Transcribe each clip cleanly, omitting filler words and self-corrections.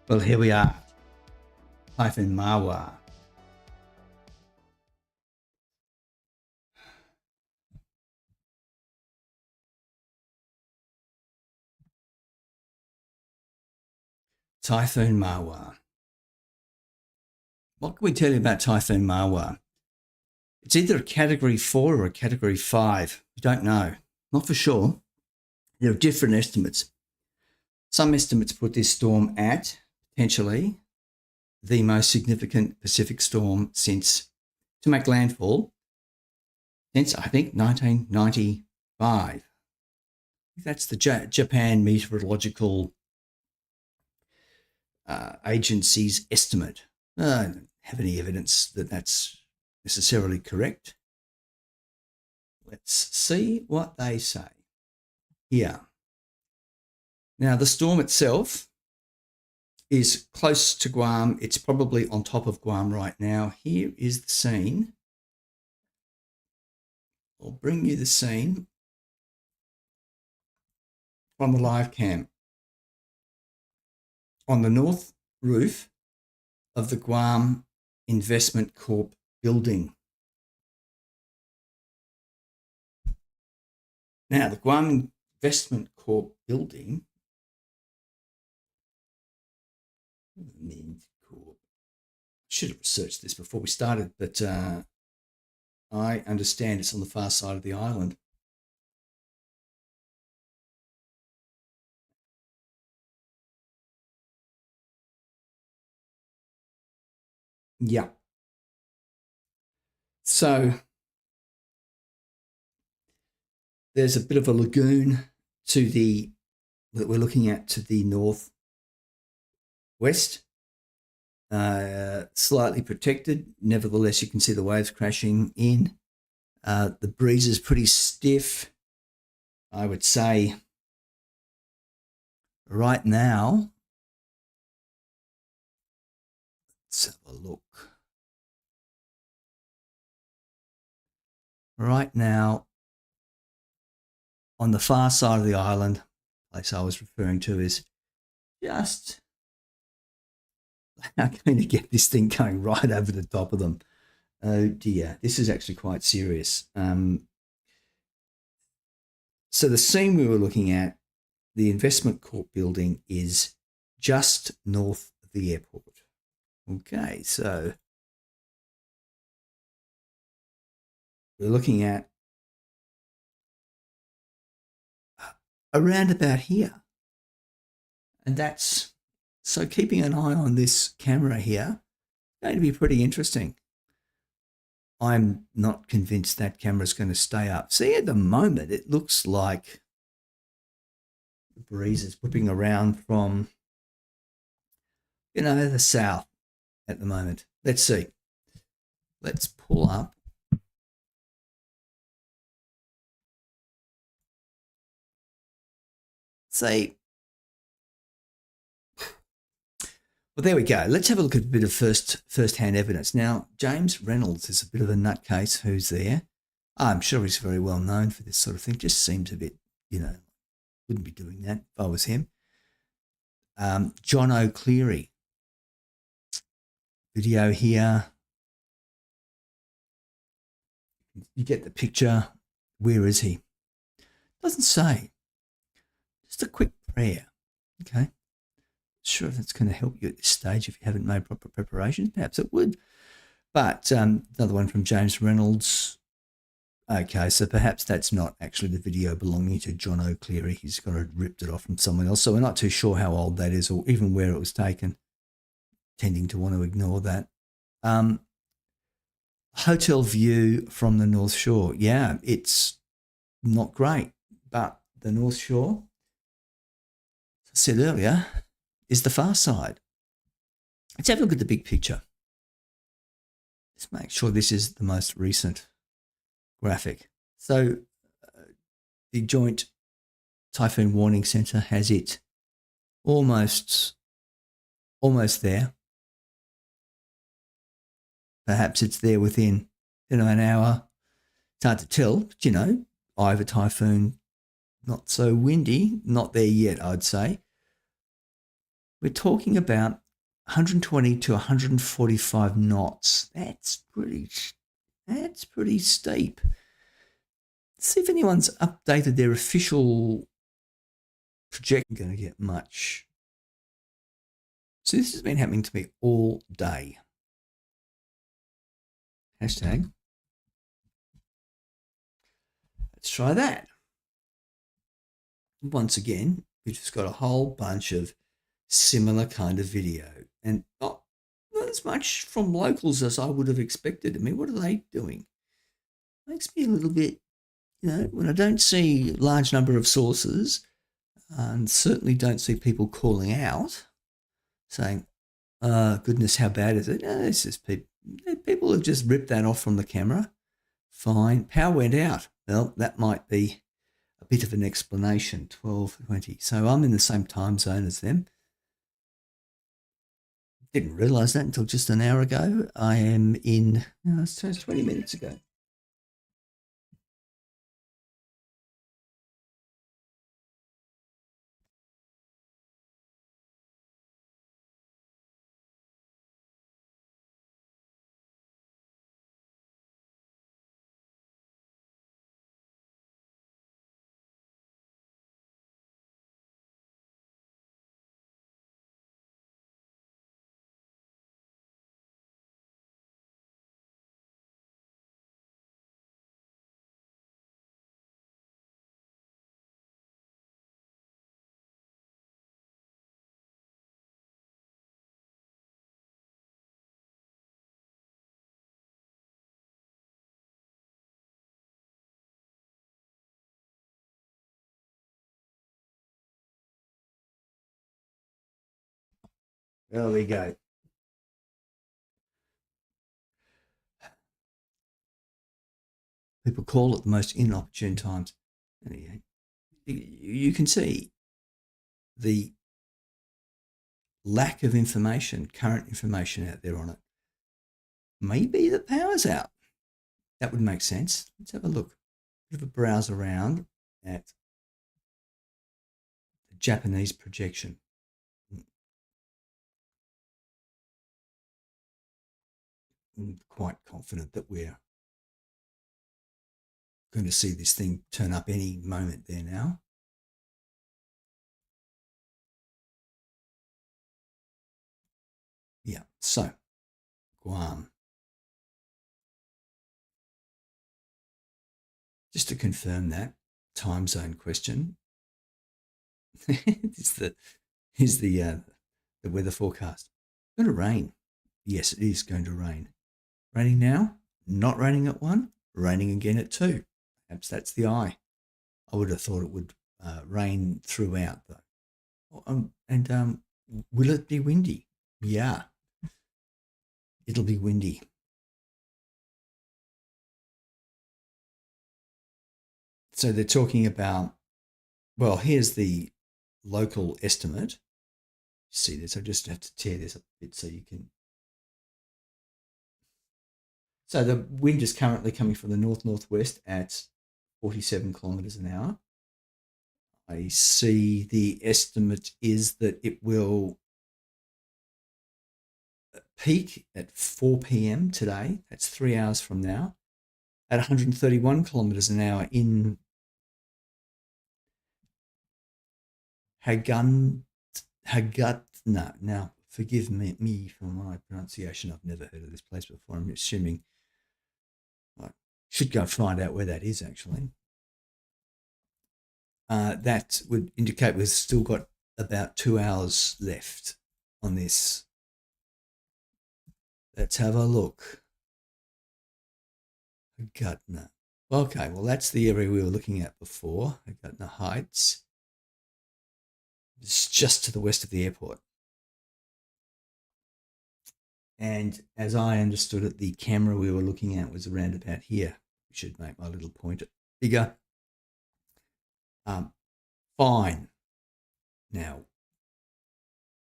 Well, here we are. Typhoon Mawar. Typhoon Mawar. What can we tell you about Typhoon Mawar? It's either a Category 4 or a Category 5. We don't know. Not for sure. There are different estimates. Some estimates put this storm at, potentially, the most significant Pacific storm to make landfall since, I think, 1995. That's the Japan Meteorological Agency's estimate. I don't have any evidence that that's necessarily correct. Let's see what they say here. Now, the storm itself is close to Guam. It's probably on top of Guam right now. Here is the scene. I'll bring you the scene from the live cam. On the north roof of the Guam Investment Corp building. Now, the Guam Investment Corp building, should have researched this before we started, but I understand it's on the far side of the island. Yeah. So there's a bit of a lagoon that we're looking at to the northwest, slightly protected. Nevertheless, you can see the waves crashing in. The breeze is pretty stiff. I would say right now, let's have a look. Right now, on the far side of the island, place I was referring to is just how going to get this thing going right over the top of them. Oh dear, this is actually quite serious. So the scene we were looking at, the Investment Corp building, is just north of the airport. Okay, so we're looking at around about here. And that's, so keeping an eye on this camera here, going to be pretty interesting. I'm not convinced that camera's going to stay up. See, at the moment, it looks like the breeze is whipping around from, the south at the moment. Let's see. Let's pull up. See. Well, there we go. Let's have a look at a bit of first-hand evidence. Now, James Reynolds is a bit of a nutcase who's there. I'm sure he's very well known for this sort of thing. Just seems a bit, wouldn't be doing that if I was him. John O'Cleary. Video here. You get the picture. Where is he? Doesn't say. Just a quick prayer. Okay. Sure if that's going to help you at this stage if you haven't made proper preparations. Perhaps it would. But another one from James Reynolds. Okay, so perhaps that's not actually the video belonging to John O'Cleary. He's got to ripped it off from someone else. So we're not too sure how old that is or even where it was taken. Tending to want to ignore that. Hotel view from the North Shore. Yeah, it's not great, but the North Shore, as I said earlier, is the far side. Let's have a look at the big picture. Let's make sure this is the most recent graphic. So the Joint Typhoon Warning Center has it almost there. Perhaps it's there within, an hour. It's hard to tell, but Ivor Typhoon, not so windy, not there yet, I'd say. We're talking about 120 to 145 knots. That's pretty steep. Let's see if anyone's updated their official projection. Going to get much. So this has been happening to me all day. Hashtag. Let's try that. Once again, we've just got a whole bunch of similar kind of video, and not as much from locals as I would have expected. I mean, what are they doing? Makes me a little bit, when I don't see a large number of sources, and certainly don't see people calling out, saying, goodness, how bad is it? No, it's just people have just ripped that off from the camera. Fine. Power went out. Well, that might be a bit of an explanation, 12:20. So I'm in the same time zone as them. Didn't realise that until just an hour ago. I am in, it's 20 minutes ago. There we go. People call it the most inopportune times. You can see the lack of information, current information out there on it. Maybe the power's out. That would make sense. Let's have a look. Bit of a browse around at the Japanese projection. I'm quite confident that we're going to see this thing turn up any moment there now. Yeah, so Guam. Just to confirm that time zone question, here's the weather forecast. It's going to rain. Yes, it is going to rain. Raining now, not raining at 1, raining again at 2. Perhaps that's the eye. I would have thought it would rain throughout though. And will it be windy? Yeah, it'll be windy. So they're talking about, well, here's the local estimate. See this? I just have to tear this up a bit so you can. So the wind is currently coming from the north-northwest at 47 kilometres an hour. I see the estimate is that it will peak at 4 p.m. today. That's 3 hours from now at 131 kilometres an hour in Now, forgive me for my pronunciation. I've never heard of this place before. I'm assuming I should go find out where that is actually. That would indicate we've still got about 2 hours left on this. Let's have a look. Gutna. Okay, well, that's the area we were looking at before, Gutna Heights. It's just to the west of the airport. And as I understood it, the camera we were looking at was around about here. We should make my little pointer bigger. Fine. Now,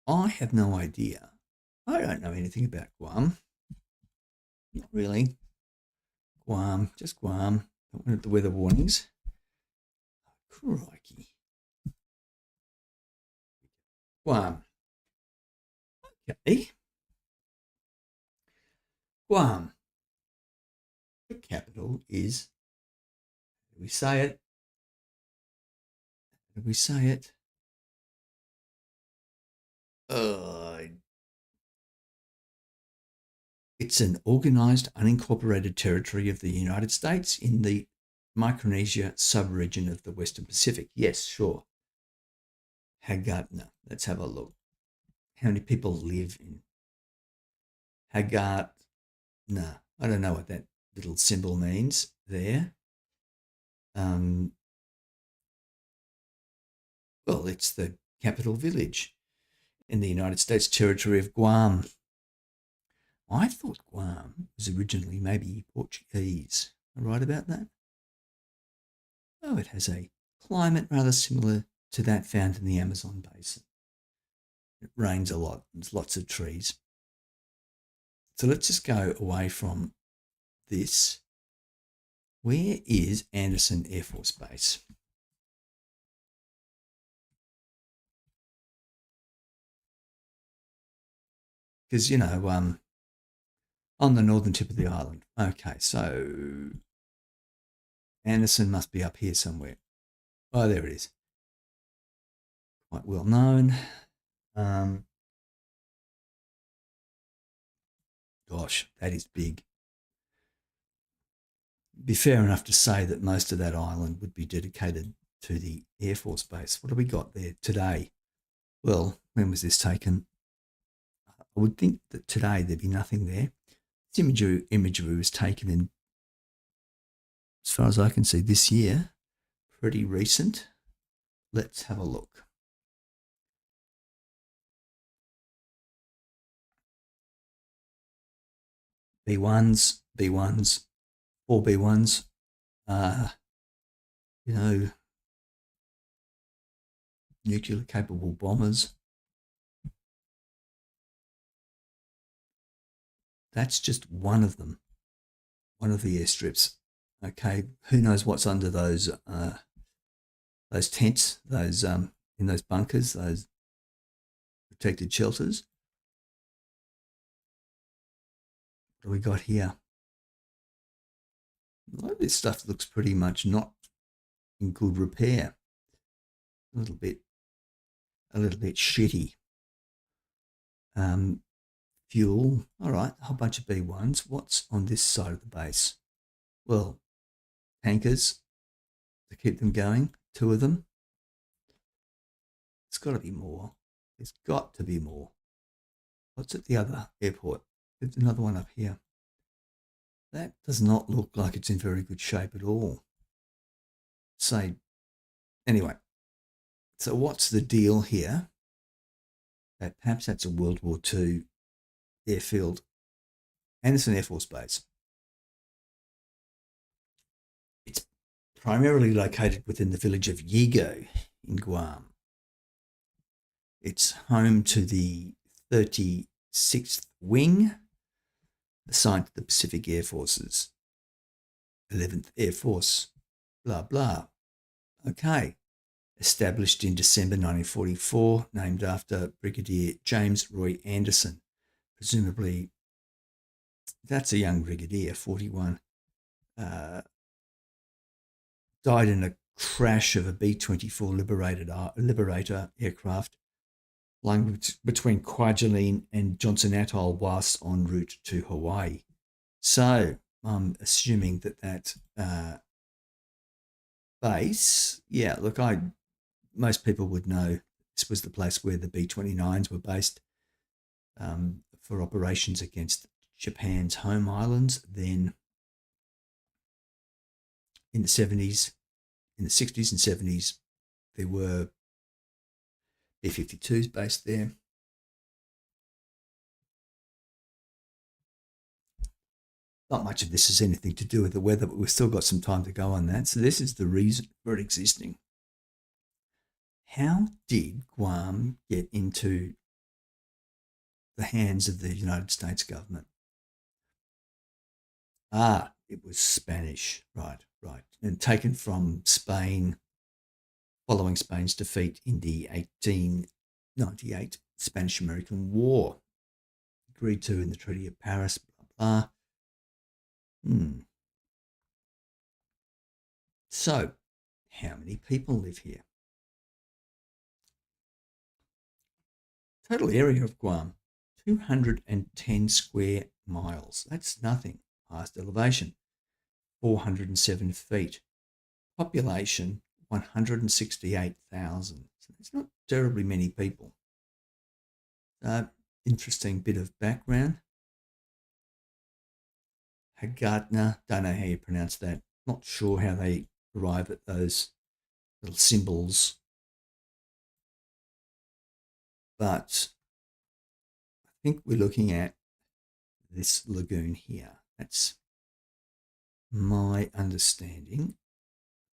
I have no idea. I don't know anything about Guam. Not really. Guam, just Guam. Don't want the weather warnings. Crikey. Guam. Okay. Guam. The capital is, how do we say it? How do we say it? It's an organized, unincorporated territory of the United States in the Micronesia subregion of the Western Pacific. Yes, sure. Hagar. No, let's have a look. How many people live in Hagar? No, I don't know what that little symbol means there. Well, it's the capital village in the United States territory of Guam. I thought Guam was originally maybe Portuguese. Am I right about that? Oh, it has a climate rather similar to that found in the Amazon basin. It rains a lot. There's lots of trees. So let's just go away from this. Where is Andersen Air Force Base? Because, on the northern tip of the island. Okay, so Andersen must be up here somewhere. Oh, there it is. Quite well known. Gosh, that is big. It'd be fair enough to say that most of that island would be dedicated to the Air Force Base. What have we got there today? Well, when was this taken? I would think that today there'd be nothing there. This imagery was taken in, as far as I can see, this year. Pretty recent. Let's have a look. B1s, 4 B1s, nuclear capable bombers. That's just one of them, one of the airstrips. Okay, who knows what's under those tents, those in those bunkers, those protected shelters. What do we got here? A lot of this stuff looks pretty much not in good repair. A little bit shitty. Fuel. All right, a whole bunch of B1s. What's on this side of the base? Well, tankers to keep them going. 2 of them. It's got to be more. There's got to be more. What's at the other airport? There's another one up here. That does not look like it's in very good shape at all. Anyway, so what's the deal here? That perhaps that's a World War II airfield. Andersen Air Force Base. It's primarily located within the village of Yigo in Guam. It's home to the 36th Wing, assigned to the Pacific Air Forces. 11th Air Force, blah, blah. Okay. Established in December 1944, named after Brigadier James Roy Anderson. Presumably, that's a young brigadier, 41. Died in a crash of a B-24 Liberator aircraft lying between Kwajalein and Johnson Atoll whilst en route to Hawaii. So I'm assuming that base, yeah, look, most people would know this was the place where the B-29s were based for operations against Japan's home islands. Then in the 60s and 70s, there were B-52s based there. Not much of this has anything to do with the weather, but we've still got some time to go on that. So this is the reason for it existing. How did Guam get into the hands of the United States government? It was Spanish. Right. And taken from Spain following Spain's defeat in the 1898 Spanish-American War. agreed to in the Treaty of Paris, blah, blah. So, how many people live here? Total area of Guam, 210 square miles. That's nothing. Highest elevation, 407 feet. Population, 168,000. So it's not terribly many people. Interesting bit of background. Hagartner, don't know how you pronounce that. Not sure how they arrive at those little symbols. But I think we're looking at this lagoon here. That's my understanding.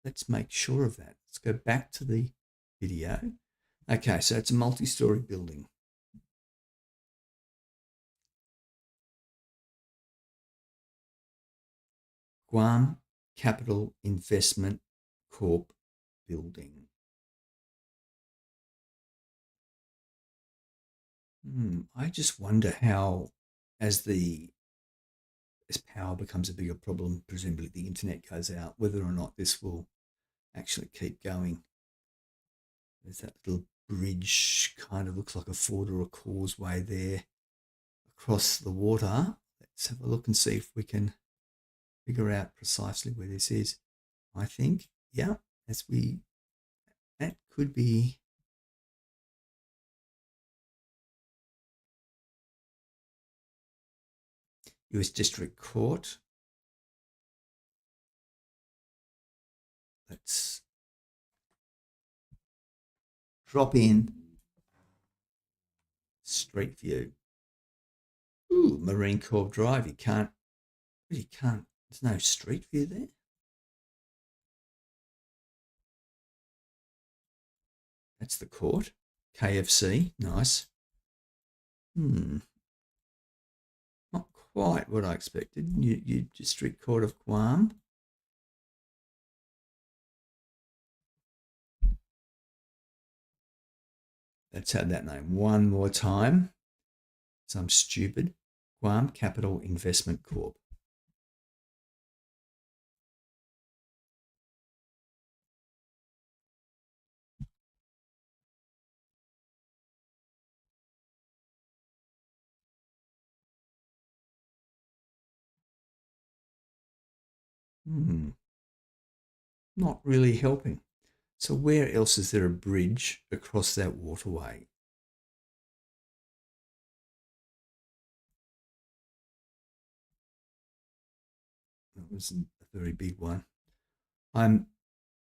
Let's make sure of that. Let's go back to the video. Okay, so it's a multi-story building. Guam Capital Investment Corp building. I just wonder how, as power becomes a bigger problem, presumably the internet goes out, whether or not this will actually keep going. There's that little bridge, kind of looks like a ford or a causeway there across the water. Let's have a look and see if we can figure out precisely where this is. I think, yeah, that could be US District Court. Let's drop in Street View. Ooh, Marine Corps Drive. You can't, there's no street view there. That's the court. KFC, nice. Not quite what I expected. You District Court of Guam. Let's have that name one more time. So I'm stupid. Guam Capital Investment Corp. Not really helping. So where else is there a bridge across that waterway? That wasn't a very big one. I'm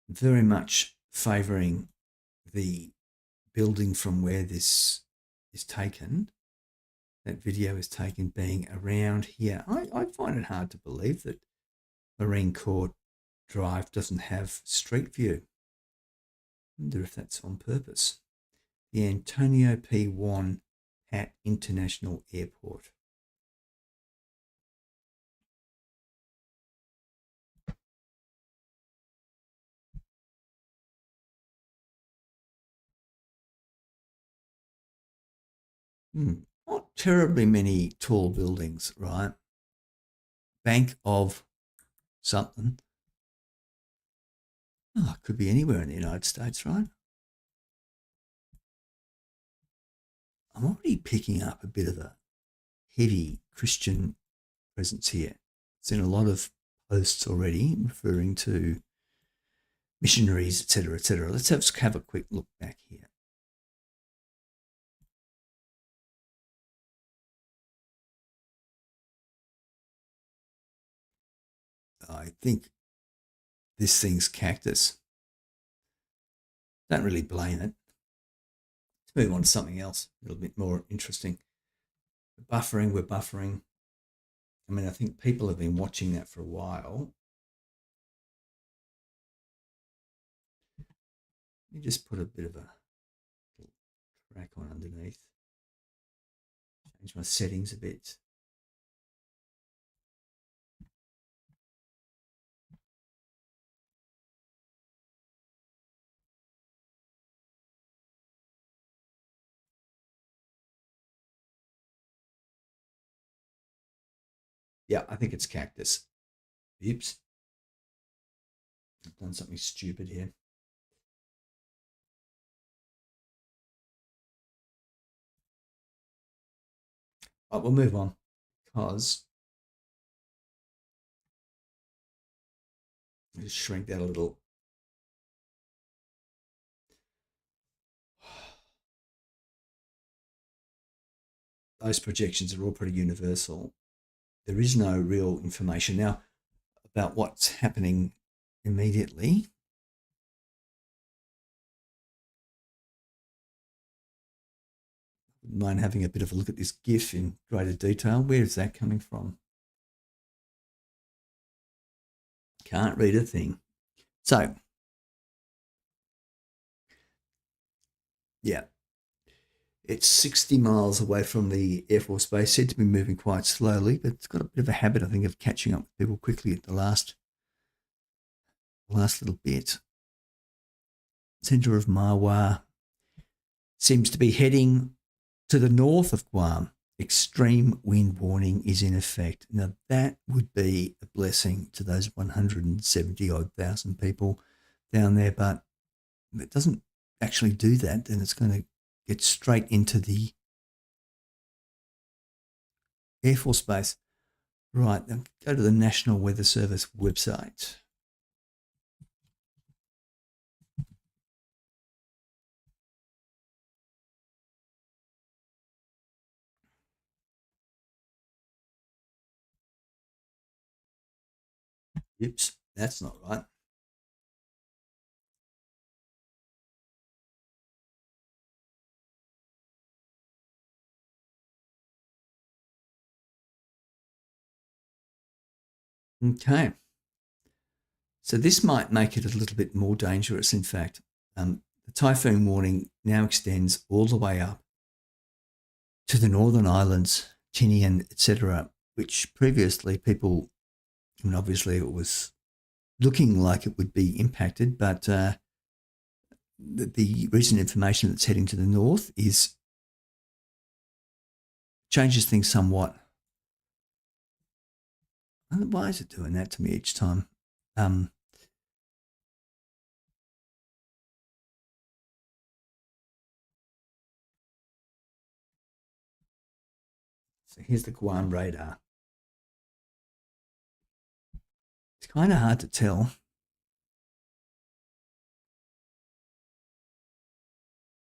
very much favouring the building from where this is taken, that video is taken, being around here. I find it hard to believe that Marine Court Drive doesn't have street view. I wonder if that's on purpose. The Antonio P. Wan at International Airport. Not terribly many tall buildings, right? Bank of something. Oh, it could be anywhere in the United States, right? I'm already picking up a bit of a heavy Christian presence here. Seen a lot of posts already referring to missionaries, etc., etc. Let's have a quick look back here. I think this thing's cactus. Don't really blame it. Let's move on to something else, a little bit more interesting. We're buffering. I mean, I think people have been watching that for a while. Let me just put a bit of a track on underneath. Change my settings a bit. Yeah, I think it's cactus. Oops. I've done something stupid here. Right, we'll move on because I'll just shrink that a little. Those projections are all pretty universal. There is no real information now about what's happening immediately. Mind having a bit of a look at this GIF in greater detail. Where is that coming from? Can't read a thing. So, yeah, it's 60 miles away from the Air Force Base, said to be moving quite slowly, but it's got a bit of a habit, I think, of catching up with people quickly at the last little bit. Centre of Mawar seems to be heading to the north of Guam. Extreme wind warning is in effect. Now, that would be a blessing to those 170 odd thousand people down there, but it doesn't actually do that, then it's going to get straight into the Air Force Base. Right, then go to the National Weather Service website. Oops, that's not right. Okay. So this might make it a little bit more dangerous, in fact. The typhoon warning now extends all the way up to the Northern Islands, Tinian, etc., which previously people, I mean, obviously it was looking like it would be impacted, but the recent information that's heading to the north changes things somewhat. Why is it doing that to me each time? So here's the Guam radar. It's kind of hard to tell.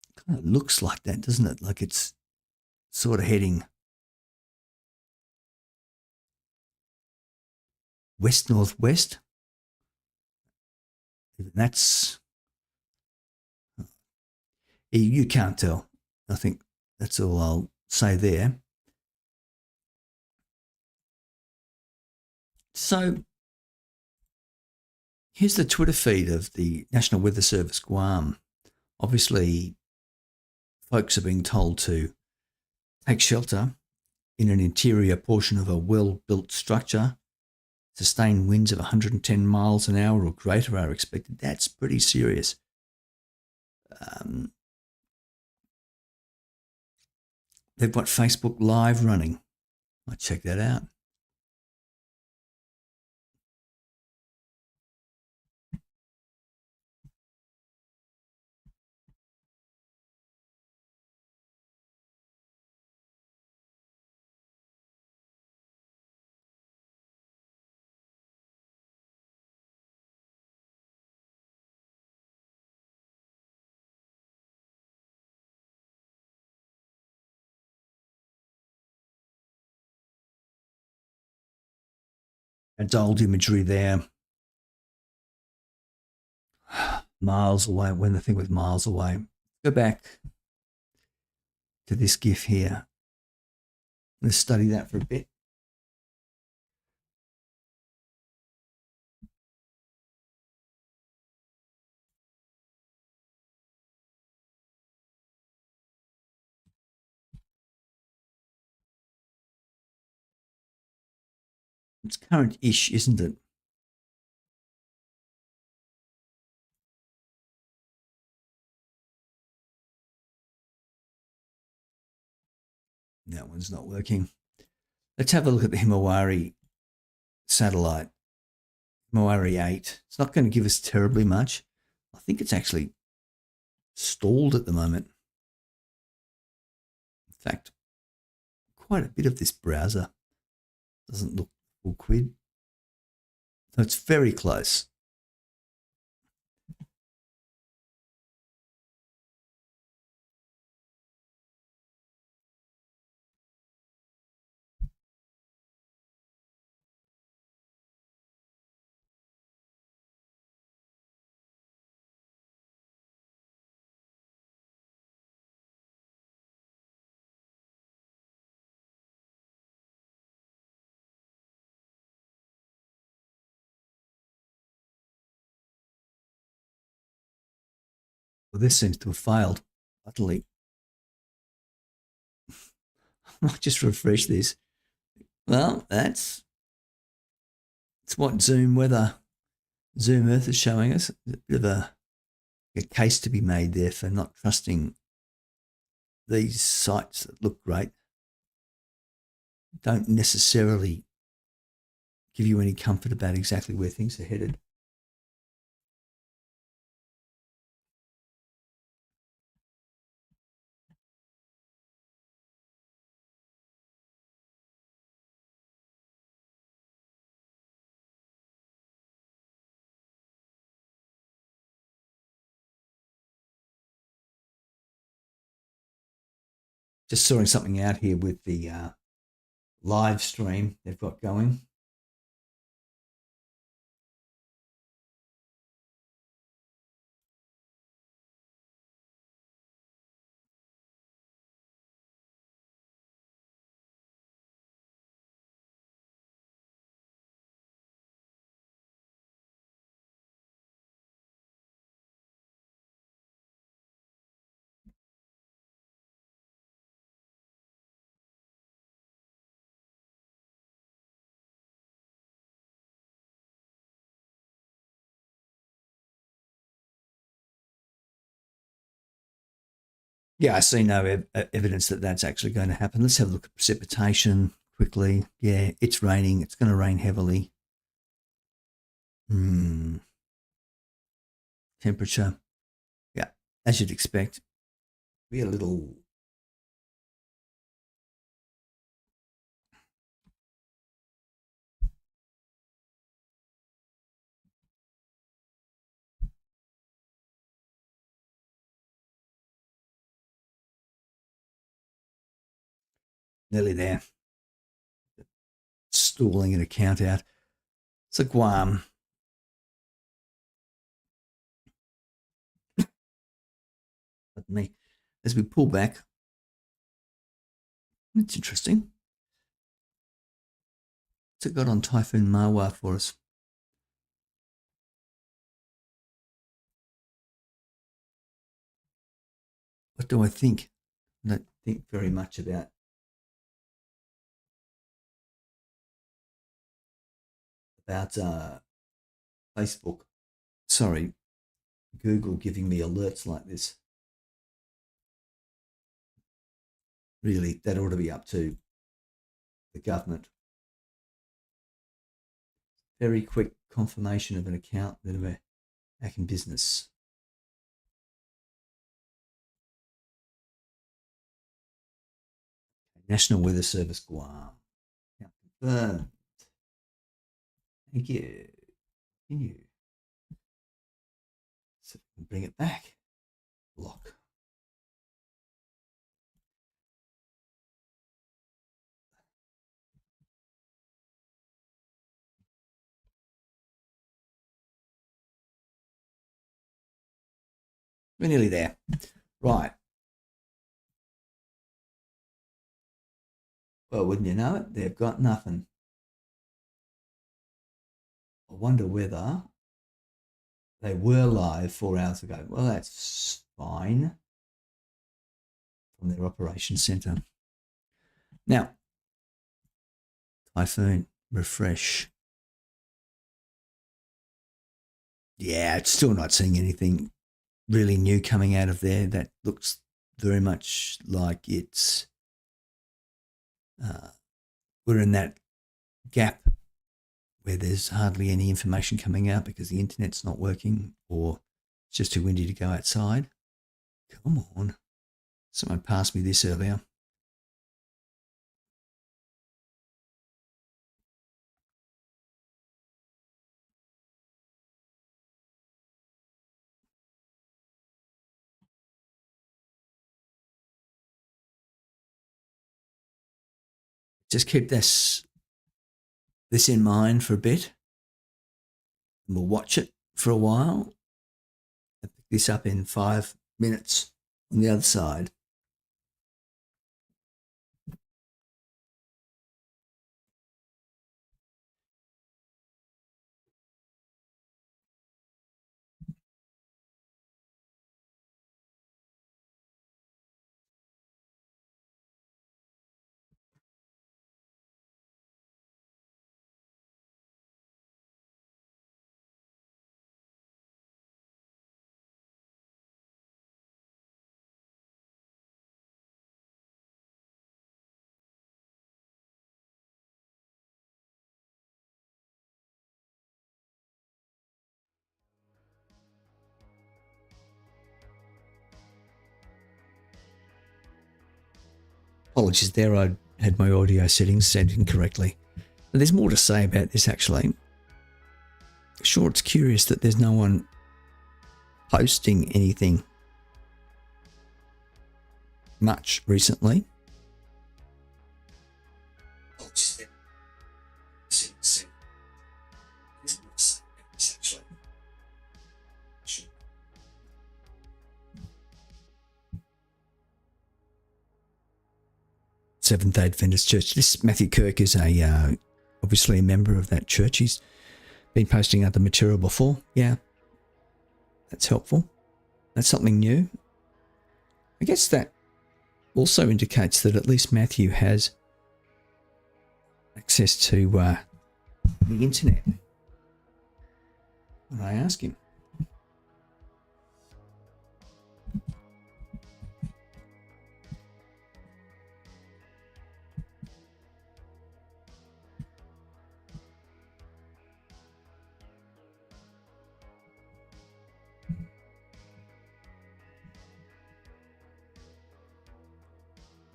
It kind of looks like that, doesn't it? Like it's sort of heading west northwest. That's, you can't tell. I think that's all I'll say there. So here's the Twitter feed of the National Weather Service Guam. Obviously, folks are being told to take shelter in an interior portion of a well-built structure. Sustained winds of 110 miles an hour or greater are expected. That's pretty serious. They've got Facebook Live running. I'll check that out. It's old imagery there. Miles away, when the thing was miles away. Go back to this GIF here. Let's study that for a bit. It's current-ish, isn't it? That one's not working. Let's have a look at the Himawari satellite, Mawar 8. It's not going to give us terribly much. I think it's actually stalled at the moment. In fact, quite a bit of this browser doesn't look full quid. So it's very close. Well, this seems to have failed utterly. I might just refresh this. Well, it's what Zoom Earth is showing us. A bit of a case to be made there for not trusting these sites that look great. Don't necessarily give you any comfort about exactly where things are headed. Just sorting something out here with the live stream they've got going. Yeah, I see no evidence that that's actually going to happen. Let's have a look at precipitation quickly. Yeah, it's raining. It's going to rain heavily. Temperature. Yeah, as you'd expect. Be a little. Nearly there. Stalling an account out. So Guam. But me, as we pull back, it's interesting. What's it got on Typhoon Mawar for us? What do I think? I don't think very much about Facebook. Sorry, Google giving me alerts like this. Really, that ought to be up to the government. Very quick confirmation of an account that we're back in business. National Weather Service Guam. Confirmed. Thank you. Continue. So bring it back. Lock. We're nearly there. Right. Well, wouldn't you know it? They've got nothing. I wonder whether they were live 4 hours ago. Well, that's fine. From their operations center. Now, Typhoon, refresh. Yeah, it's still not seeing anything really new coming out of there. That looks very much like it's we're in that gap where there's hardly any information coming out because the internet's not working or it's just too windy to go outside. Come on. Someone passed me this earlier. Just keep this in mind for a bit. And we'll watch it for a while. I'll pick this up in 5 minutes on the other side. Apologies there, I had my audio settings set incorrectly. But there's more to say about this actually. Sure, it's curious that there's no one posting anything much recently. 7th-day Adventist Church. This Matthew Kirk is obviously a member of that church. He's been posting other material before. Yeah, that's helpful. That's something new. I guess that also indicates that at least Matthew has access to the internet. When I ask him.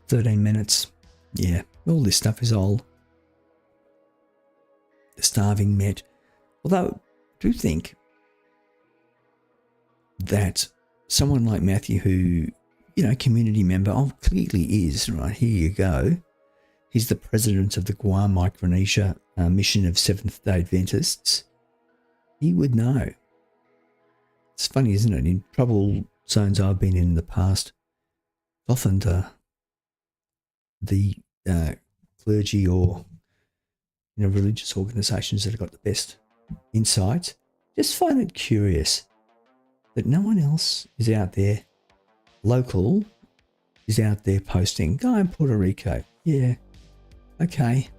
"13 minutes. Yeah, all this stuff is old. The starving met. Although I do think that someone like Matthew who, community member, clearly is, right, here you go. He's the president of the Guam Micronesia mission of Seventh-day Adventists. He would know. It's funny, isn't it? In trouble zones I've been in the past, often the clergy or religious organisations that have got the best insights. Just find it curious that no one else is out there, local, is out there posting, "Guy in Puerto Rico." Yeah, okay.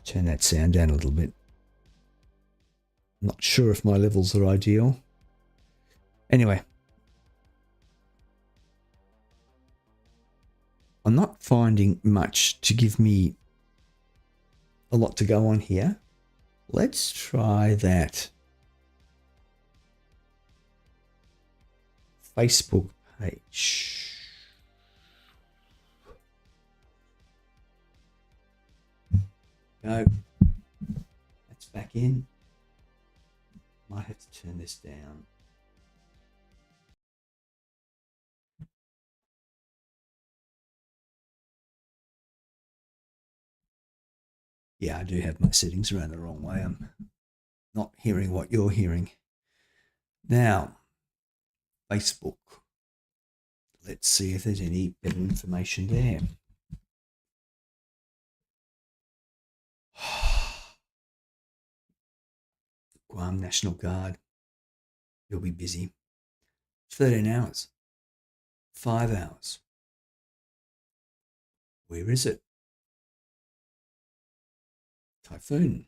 Turn that sound down a little bit. I'm not sure if my levels are ideal. Anyway. I'm not finding much to give me a lot to go on here. Let's try that Facebook page. Go. That's back in. Might have to turn this down. Yeah, I do have my settings around the wrong way. I'm not hearing what you're hearing. Now, Facebook. Let's see if there's any better information there. Guam National Guard. You'll be busy. 13 hours. 5 hours. Where is it? Typhoon.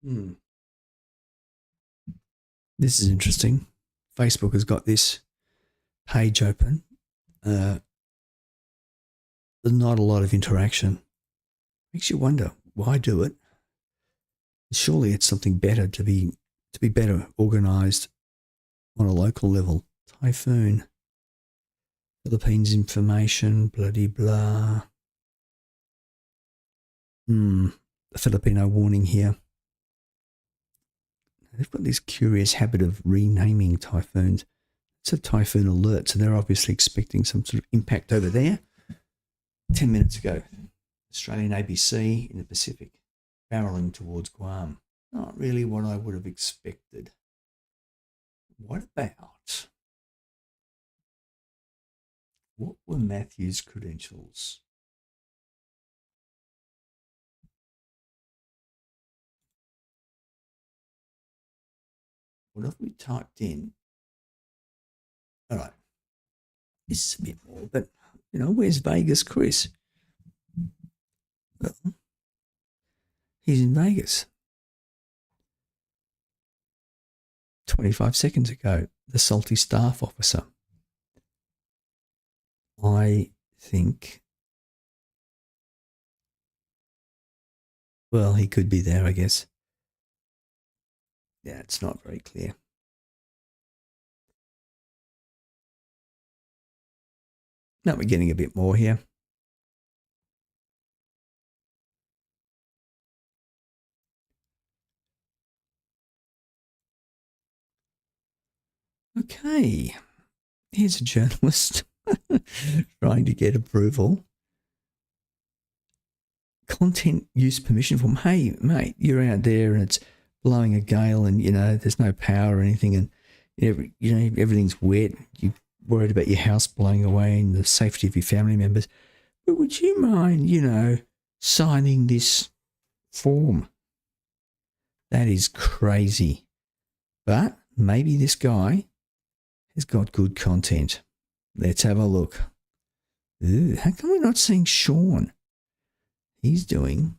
Hmm. This is interesting. Facebook has got this page open. There's not a lot of interaction. Makes you wonder, why do it? Surely it's something better to be better organised on a local level. Typhoon, Philippines information, bloody blah. A Filipino warning here. They've got this curious habit of renaming typhoons. It's a typhoon alert, so they're obviously expecting some sort of impact over there. 10 minutes ago, Australian ABC in the Pacific, barreling towards Guam. Not really what I would have expected. What were Matthew's credentials? What have we typed in? All right, this is a bit more, but where's Vegas Chris? Well, he's in Vegas. 25 seconds ago, the salty staff officer. I think, well, he could be there, I guess. Yeah, it's not very clear. Now we're getting a bit more here. Okay, here's a journalist trying to get approval. Content use permission form. Hey, mate, you're out there and it's blowing a gale and, there's no power or anything and, everything's wet. You're worried about your house blowing away and the safety of your family members. But would you mind, signing this form? That is crazy. But maybe this guy has got good content. Let's have a look. Ooh, how come we're not seeing Sean? He's doing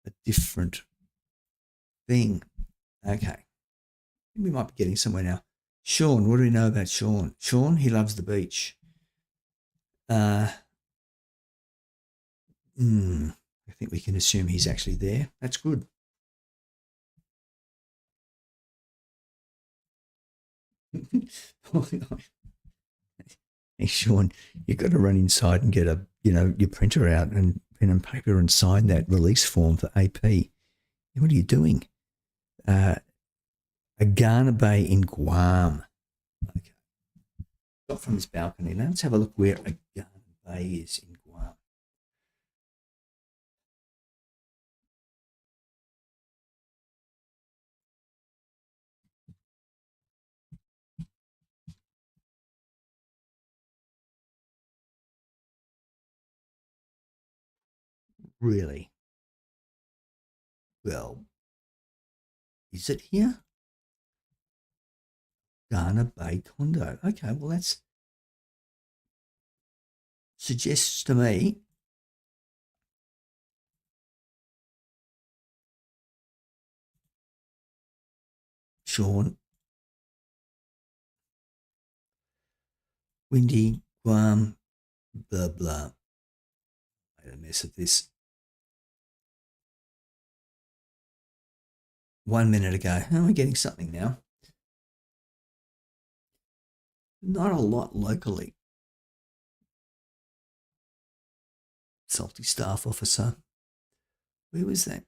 a different thing. Okay. We might be getting somewhere now. Sean, what do we know about Sean? Sean, he loves the beach. I think we can assume he's actually there. That's good. Hey, Sean, you've got to run inside and get your printer out and pen and paper and sign that release form for AP. What are you doing? Agana Bay in Guam. Okay. Not from this balcony. Now let's have a look where Agana Bay is in Guam. Really? Well, is it here? Ghana Bay condo. Okay, well, that suggests to me Sean, windy, Guam, blah, blah. Made a mess of this. 1 minute ago. Oh, we're getting something now. Not a lot locally. Salty staff officer. Where was that?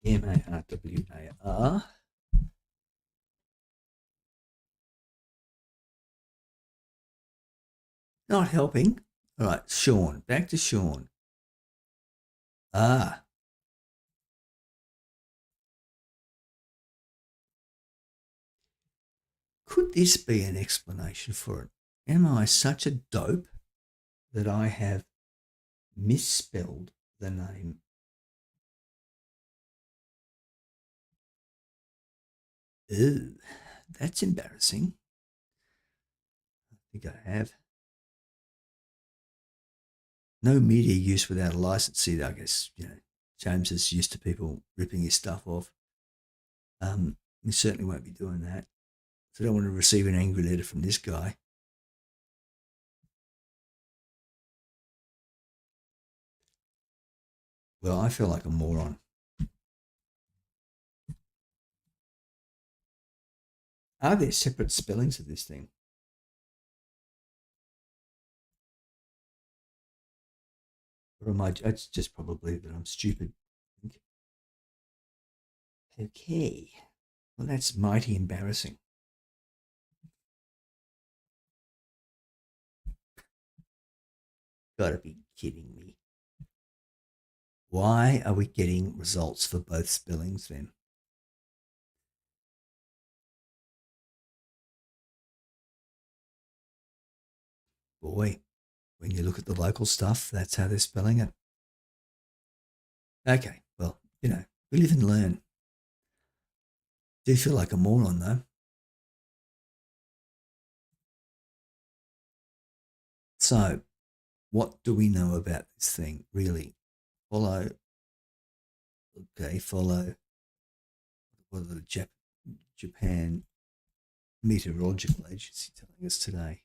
Marwar. Not helping. All right, Sean. Back to Sean. Ah. Could this be an explanation for it? Am I such a dope that I have misspelled the name? Ew, that's embarrassing. I think I have. no media use without a license. See, I guess, James is used to people ripping his stuff off. He certainly won't be doing that. So I don't want to receive an angry letter from this guy. Well, I feel like a moron. Are there separate spellings of this thing? Or am I? It's just probably that I'm stupid. Okay. Well, that's mighty embarrassing. Gotta be kidding me. Why are we getting results for both spellings then? Boy, when you look at the local stuff, that's how they're spelling it. Okay, well, we live and learn. Do feel like a moron though. So, what do we know about this thing, really? Follow. What are the Japan Meteorological Agency telling us today?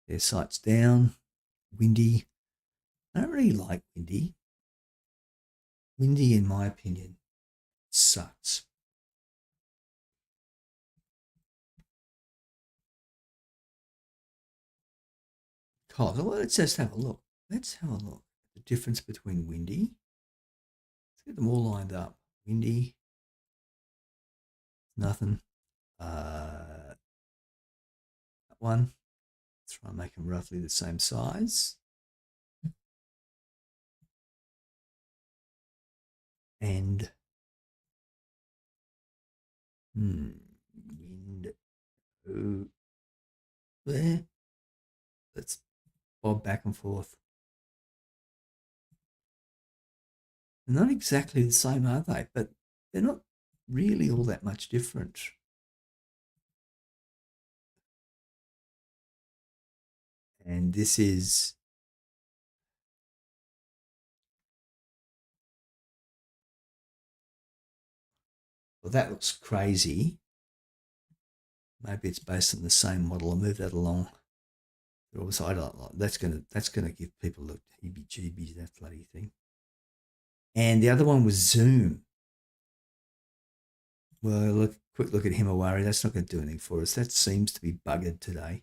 Their site's down, windy. I don't really like windy. Windy, in my opinion, sucks. Well, let's just have a look. Let's have a look. The difference between windy. Let's get them all lined up. Windy, nothing. That one. Let's try and make them roughly the same size. And wind there. Let's bob back and forth. They're not exactly the same, are they? But they're not really all that much different. And this is well, that looks crazy. Maybe it's based on the same model. I'll move that along. But also, I don't like that's gonna give people the heebie-jeebies, that bloody thing. And the other one was Zoom. Well, quick look at Himawari. That's not going to do anything for us. That seems to be buggered today.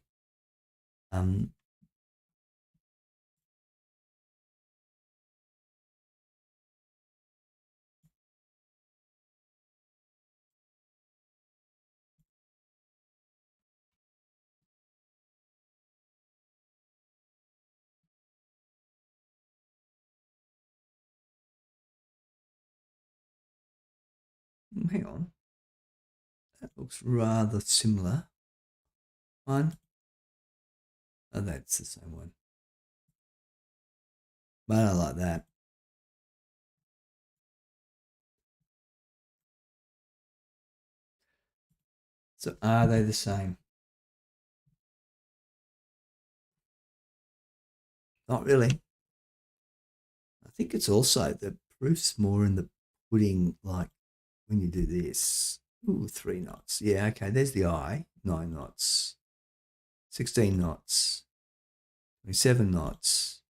Hang on. That looks rather similar. One. Oh, that's the same one. But I like that. So are they the same? Not really. I think it's also the proof's more in the pudding, like when you do this. Ooh, 3 knots. Yeah, okay, there's the I. 9 knots. 16 knots. 27 knots.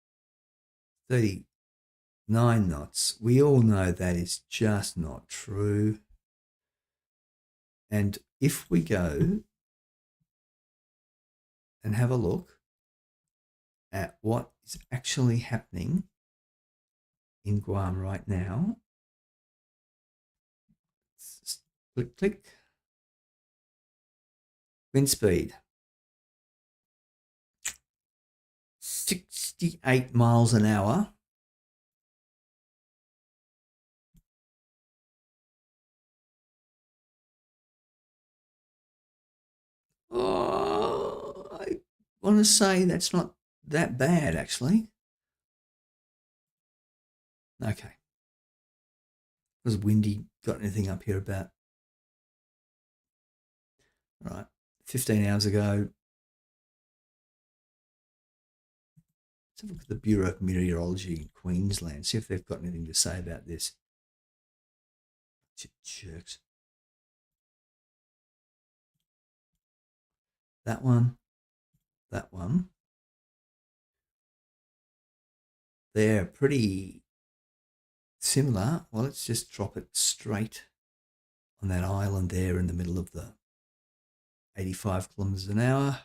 39 knots. We all know that is just not true. And if we go and have a look at what is actually happening in Guam right now, click, click. Wind speed 68 miles an hour. Oh, I want to say that's not that bad, actually. Okay. Was windy got anything up here about? All right. 15 hours ago, Let's have a look at the Bureau of Meteorology in Queensland, see if they've got anything to say about this. Jerks. That one. They're pretty similar. Well, let's just drop it straight on that island there in the middle of the 85 kilometers an hour.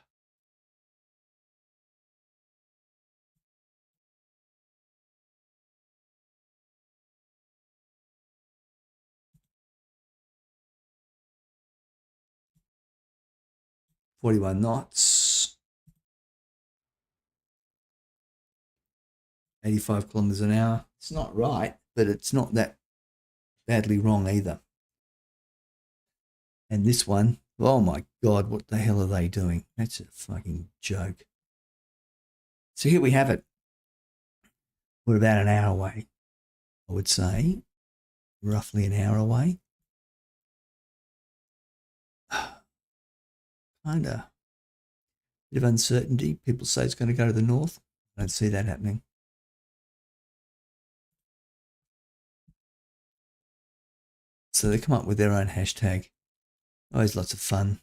.41 knots. 85 kilometers an hour. It's not right, but it's not that badly wrong either. And this one, oh my God, what the hell are they doing? That's a fucking joke. So here we have it. We're about an hour away, I would say, roughly an hour away. Kind of bit of uncertainty. People say it's going to go to the north. I don't see that happening. So they come up with their own hashtag. Always lots of fun.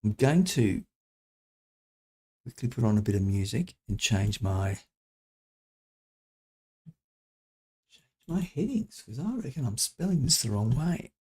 I'm going to quickly put on a bit of music and change my headings, because I reckon I'm spelling this the wrong way.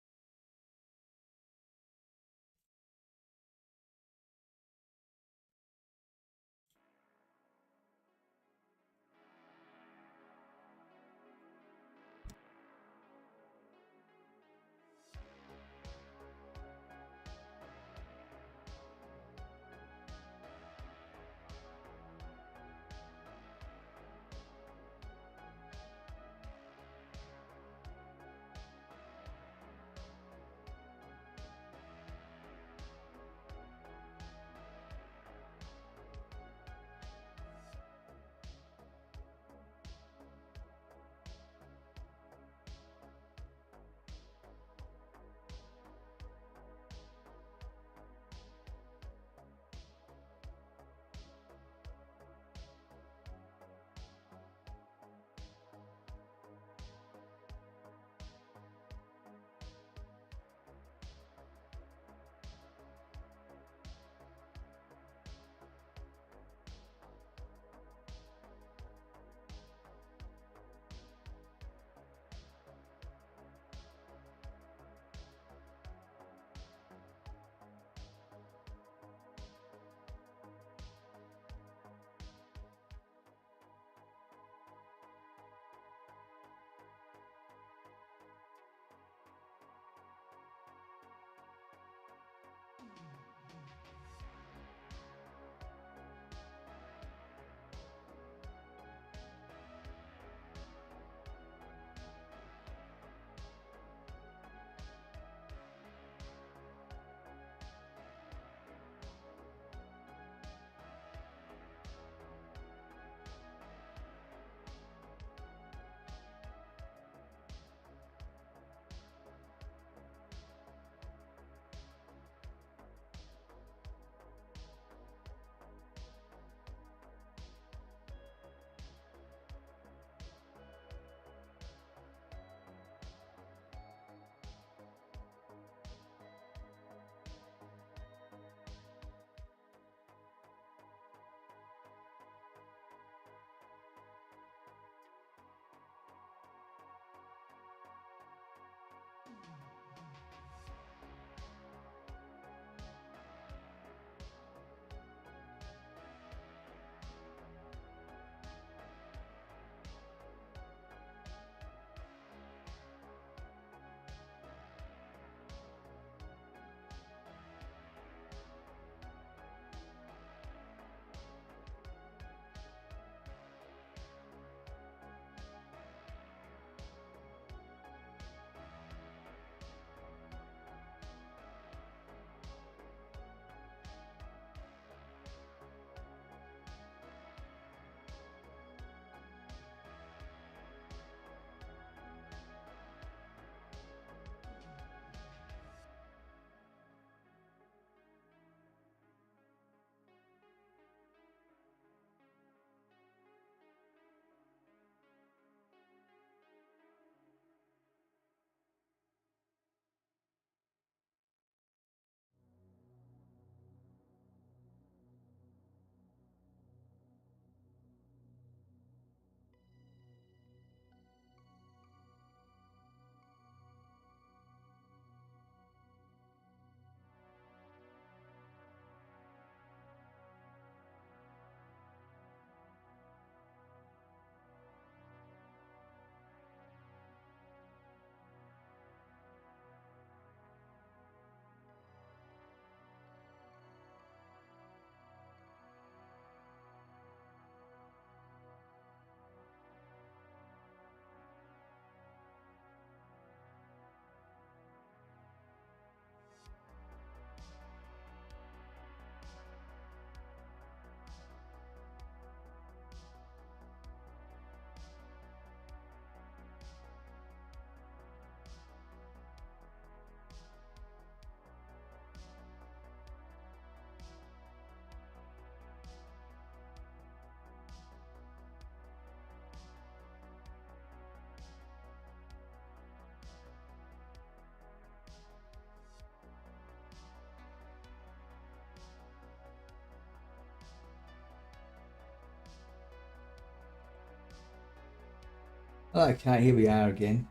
Okay, here we are again.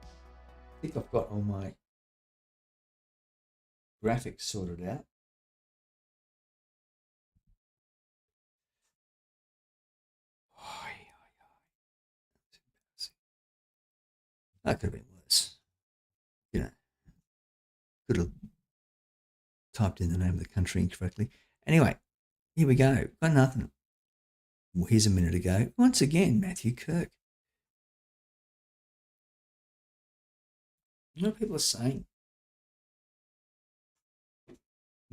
I think I've got all my graphics sorted out. That could have been worse. You know, could have typed in the name of the country incorrectly. Anyway, here we go. Got nothing. Well, here's a minute ago. Once again, Matthew Kirk. You know what people are saying?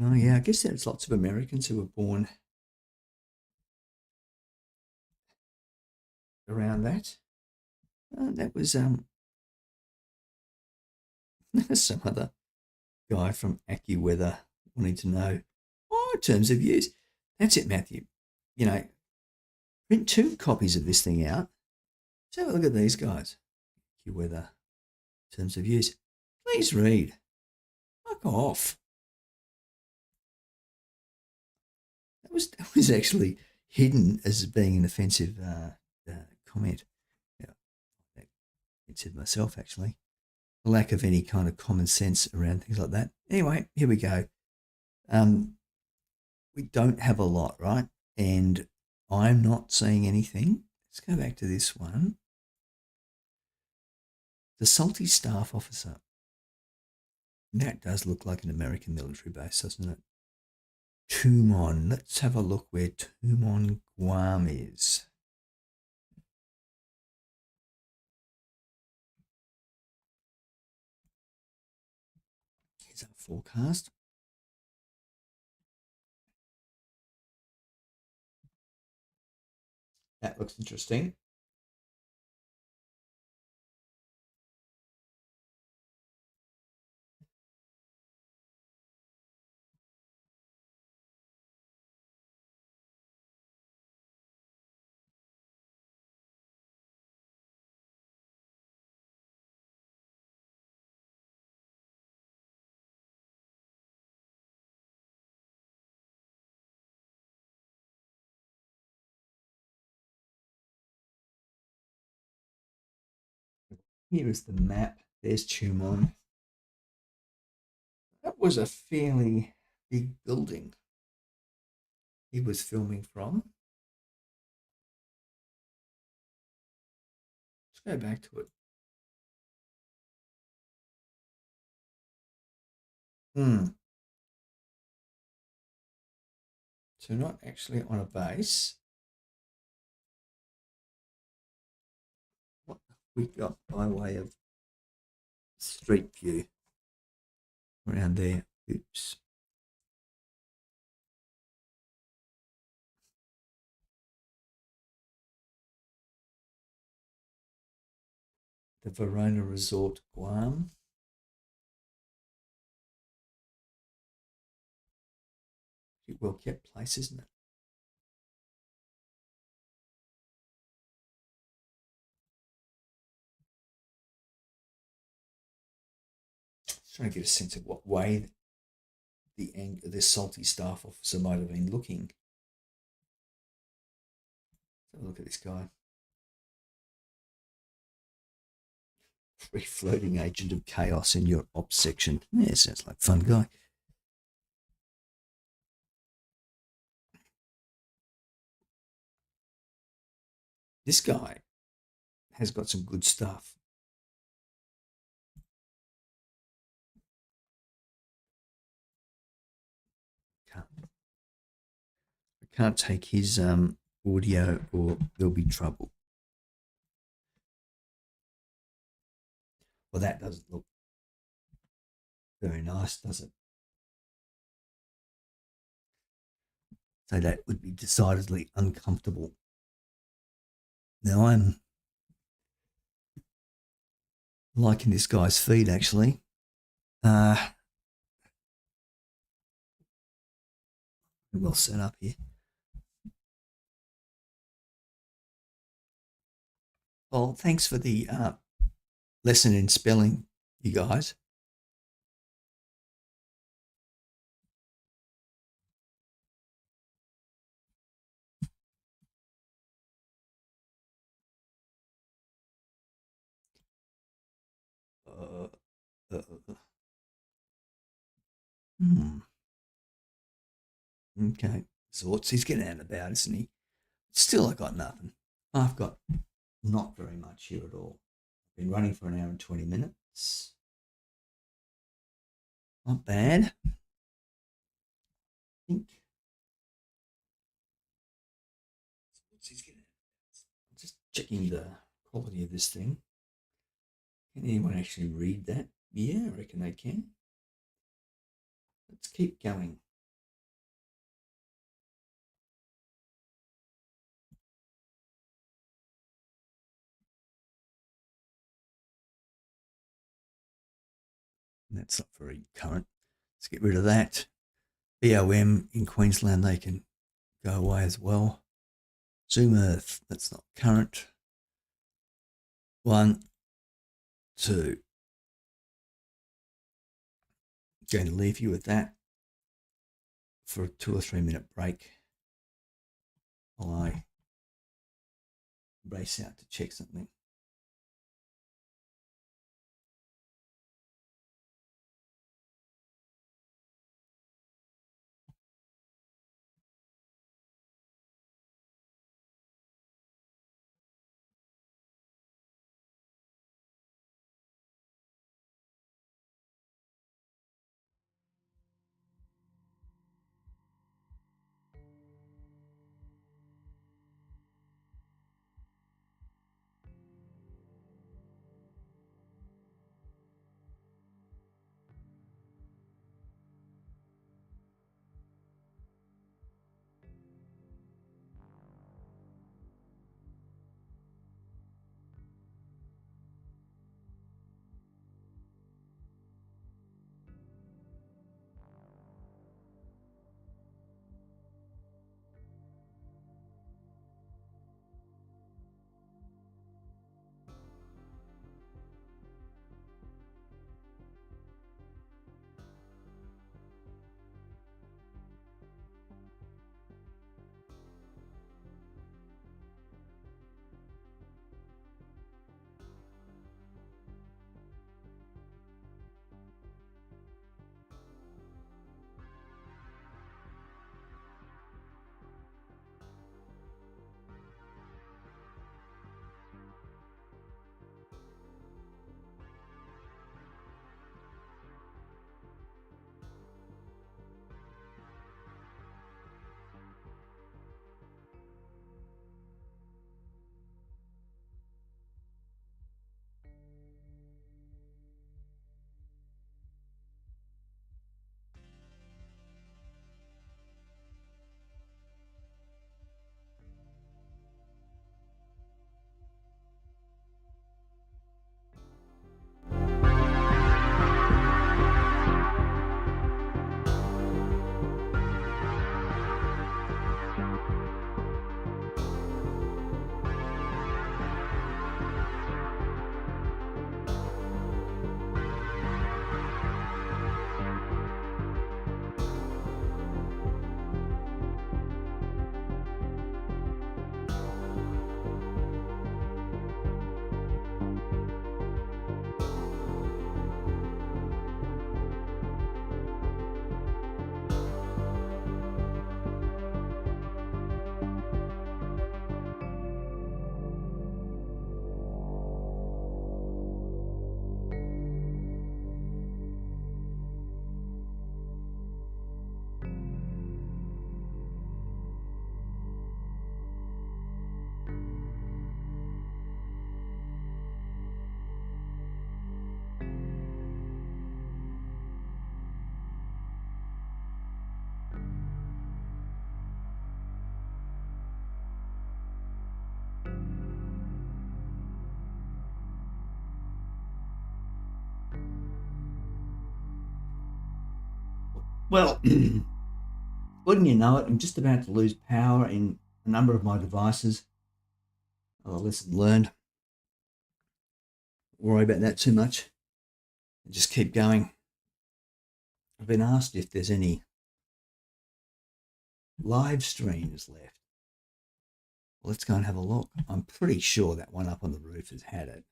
Oh, yeah, I guess there's lots of Americans who were born around that. That was some other guy from AccuWeather wanting to know, terms of use. That's it, Matthew. You know, print 2 copies of this thing out. Let's have a look at these guys. AccuWeather, terms of use. Please read. Fuck off. That was actually hidden as being an offensive comment. Yeah, I said myself actually. The lack of any kind of common sense around things like that. Anyway, here we go. We don't have a lot, right? And I'm not seeing anything. Let's go back to this one. The Salty Staff Officer. That does look like an American military base, doesn't it? Tumon. Let's have a look where Tumon, Guam is. Here's our forecast. That looks interesting. Here is the map. There's Tumon. That was a fairly big building he was filming from. Let's go back to it. So not actually on a base. What have we got by way of street view around there? Oops. The Verona Resort, Guam. Well kept place, isn't it? Just trying to get a sense of what way the salty staff officer might have been looking. Have a look at this guy. Free floating agent of chaos in your ops section. Yeah, sounds like a fun guy. This guy has got some good stuff. I can't take his audio or there'll be trouble. Well, that doesn't look very nice, does it? So that would be decidedly uncomfortable. Now I'm liking this guy's feed actually. Well set up here. Well, thanks for the lesson in spelling, you guys. Hmm. Okay. Sorts. He's getting out and about, isn't he? Still, I got nothing. I've got not very much here at all. Been running for an hour and 20 minutes. Not bad. I think. He's getting out. I'm just checking the quality of this thing. Can anyone actually read that? Yeah, I reckon they can. Let's keep going. That's not very current. Let's get rid of that. BOM in Queensland, they can go away as well. Zoom Earth, that's not current. 1, 2. Going to leave you with that for a 2 or 3 minute break while I race out to check something. Well, wouldn't you know it, I'm just about to lose power in a number of my devices. Oh, lesson learned. Worry about that too much. Just keep going. I've been asked if there's any live streams left. Well, let's go and have a look. I'm pretty sure that one up on the roof has had it.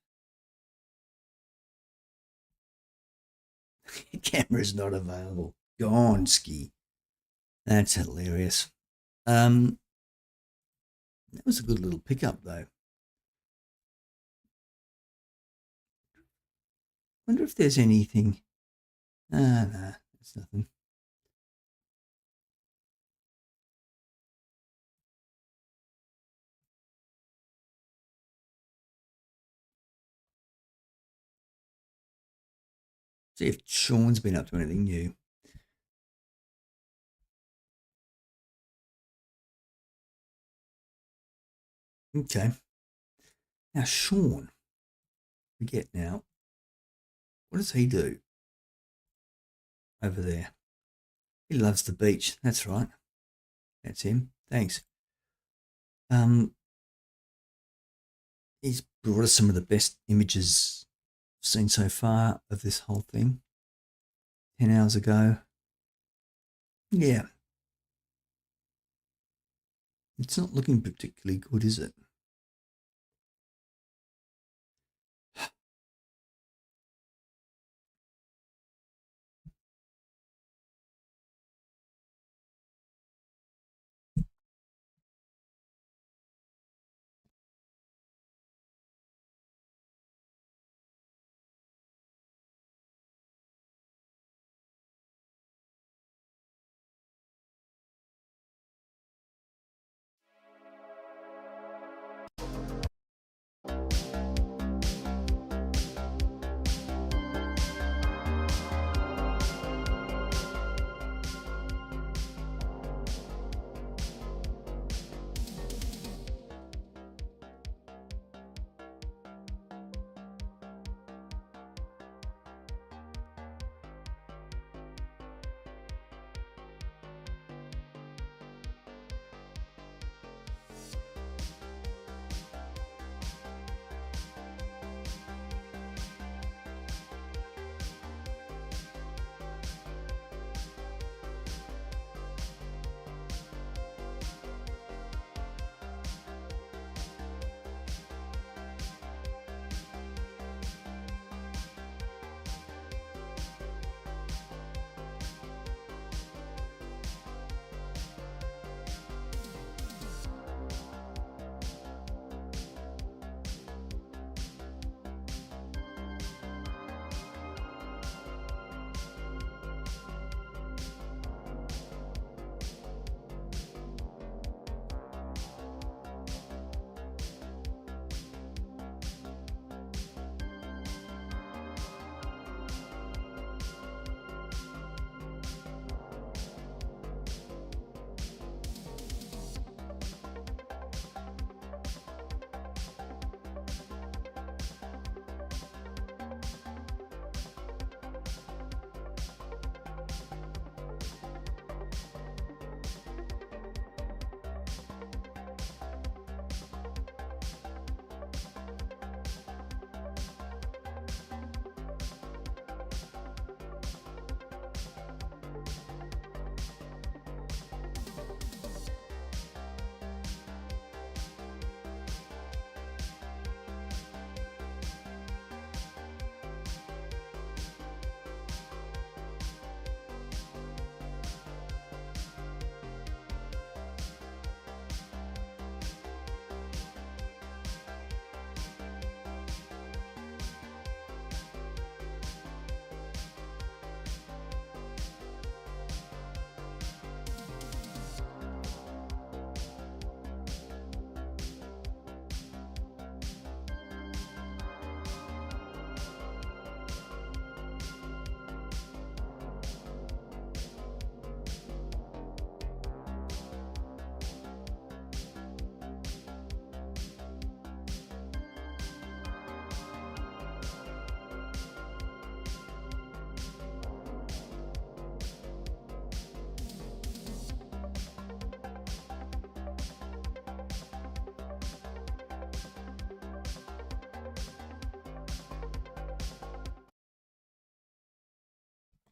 Camera's not available. Gone ski. That's hilarious. That was a good little pickup though. Wonder if there's anything. No, there's nothing. See if Sean's been up to anything new. Okay. Now, Sean, forget now. What does he do over there? He loves the beach. That's right. That's him. Thanks. He's brought us some of the best images I've seen so far of this whole thing. 10 hours ago. Yeah. It's not looking particularly good, is it?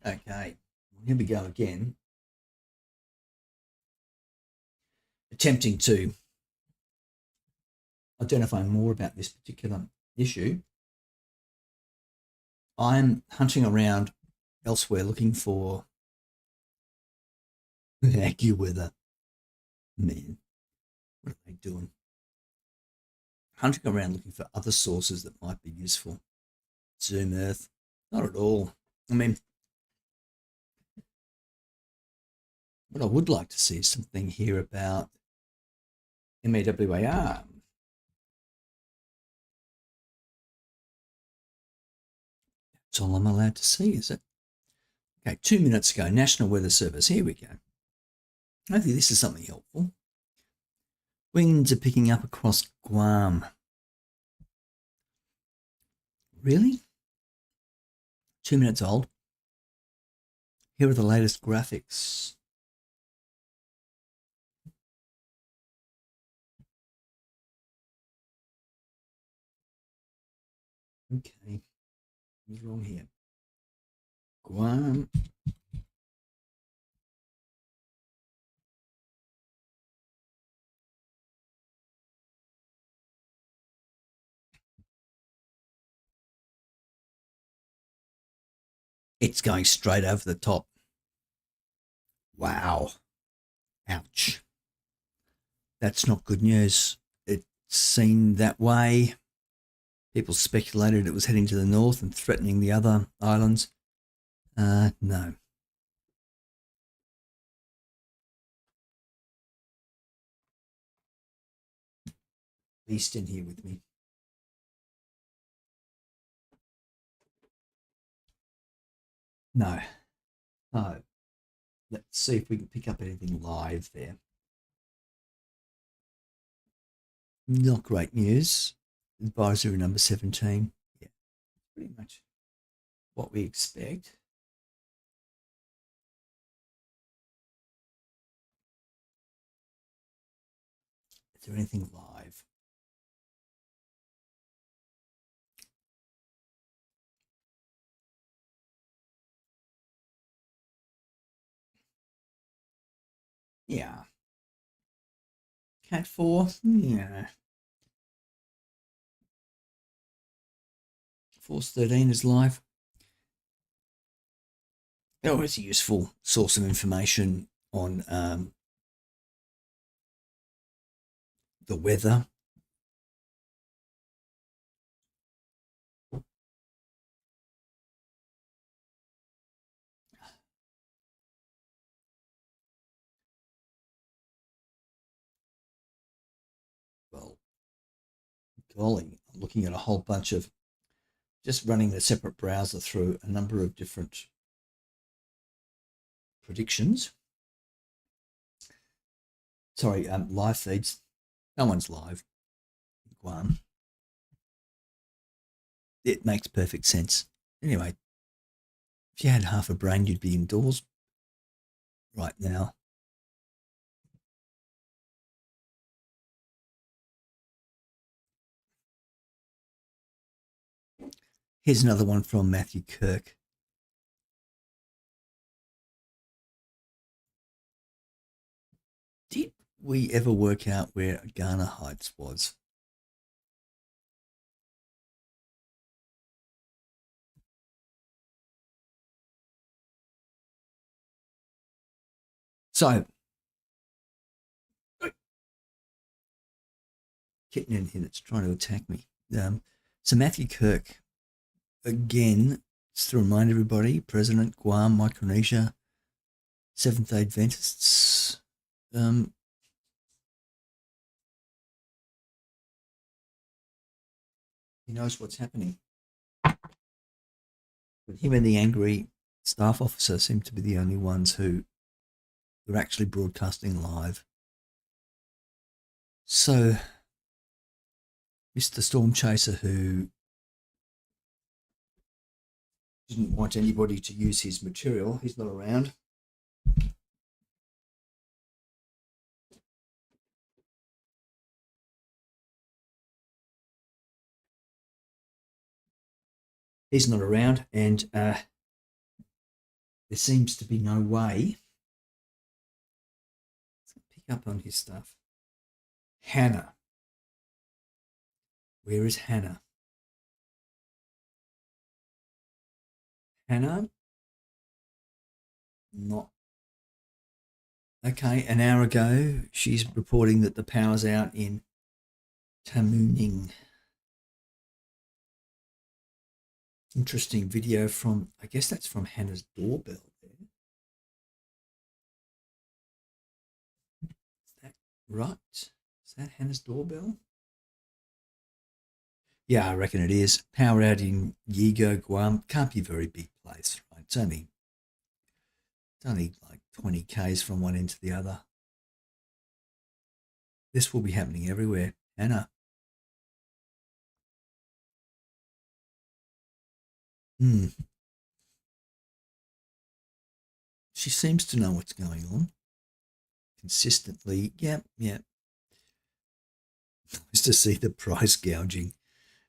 Okay, here we go again. Attempting to identify more about this particular issue. I'm hunting around elsewhere looking for AccuWeather. Man, what are they doing? Hunting around looking for other sources that might be useful. Zoom Earth, not at all. I mean, what I would like to see is something here about MAWAR. That's all I'm allowed to see, is it? Okay, 2 minutes ago, National Weather Service. Here we go. Hopefully this is something helpful. Winds are picking up across Guam. Really? 2 minutes old. Here are the latest graphics. Okay, what's wrong here? Guam. It's going straight over the top. Wow. Ouch. That's not good news. It seemed that way. People speculated it was heading to the north and threatening the other islands. No. Beast in here with me. No. No. Let's see if we can pick up anything live there. Not great news. Advisory number 17. Yeah, pretty much what we expect. Is there anything live? Yeah. Cat 4? Yeah. Force 13 is live. Oh, it's a useful source of information on the weather. Well, golly, I'm looking at a whole bunch of just running a separate browser through a number of different predictions. Sorry, live feeds. No one's live in Guam. It makes perfect sense. Anyway, if you had half a brain, you'd be indoors right now. Here's another one from Matthew Kirk. Did we ever work out where Ghana Heights was? So, kitten in here that's trying to attack me. So Matthew Kirk, again, just to remind everybody, President, Guam, Micronesia, Seventh-day Adventists. He knows what's happening. But him and the angry staff officer seem to be the only ones who are actually broadcasting live. So, Mr. Storm Chaser, who didn't want anybody to use his material, he's not around. He's not around, and there seems to be no way. Let's pick up on his stuff. Hannah. Where is Hannah? Hannah not. Okay, an hour ago, she's reporting that the power's out in Tamuning. Interesting video from, I guess that's from Hannah's doorbell there. Is that right? Is that Hannah's doorbell? Yeah, I reckon it is. Power out in Yigo, Guam. Can't be a very big place, right? It's only like 20 k's from one end to the other. This will be happening everywhere. Hannah. She seems to know what's going on consistently. Yep, yep. Nice to see the price gouging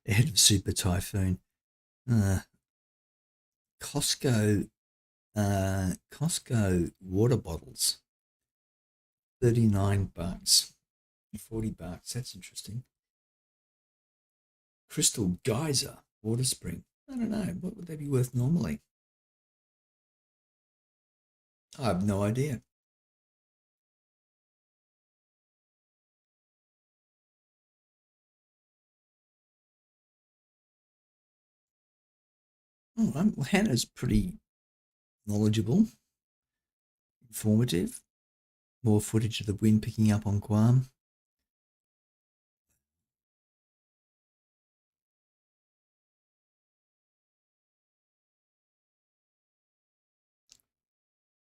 ahead of Super Typhoon. Costco Costco water bottles, $39, $40. That's interesting. Crystal Geyser water spring. I don't know. What would they be worth normally? I have no idea. Oh, well, Hannah's pretty knowledgeable, informative. More footage of the wind picking up on Guam.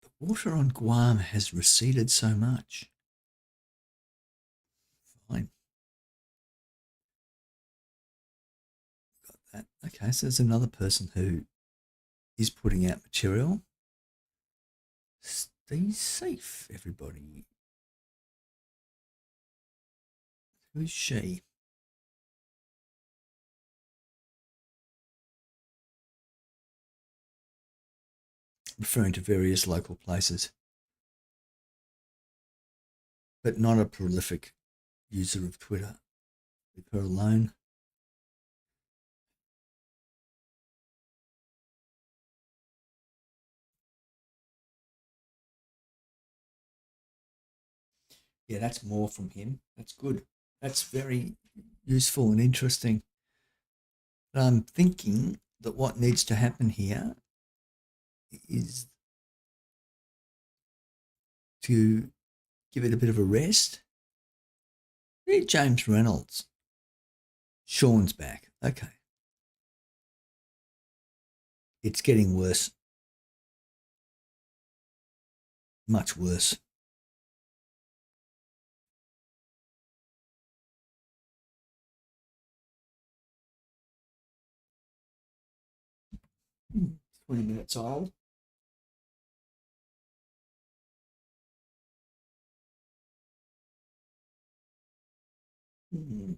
The water on Guam has receded so much. Fine. Got that. Okay, so there's another person who is putting out material. Stay safe, everybody. Who's she? Referring to various local places, but not a prolific user of Twitter. Leave her alone. Yeah, that's more from him. That's good. That's very useful and interesting. But I'm thinking that what needs to happen here is to give it a bit of a rest. Read James Reynolds. Sean's back. Okay. It's getting worse. Much worse. Hmm, 20 minutes old. Hmm.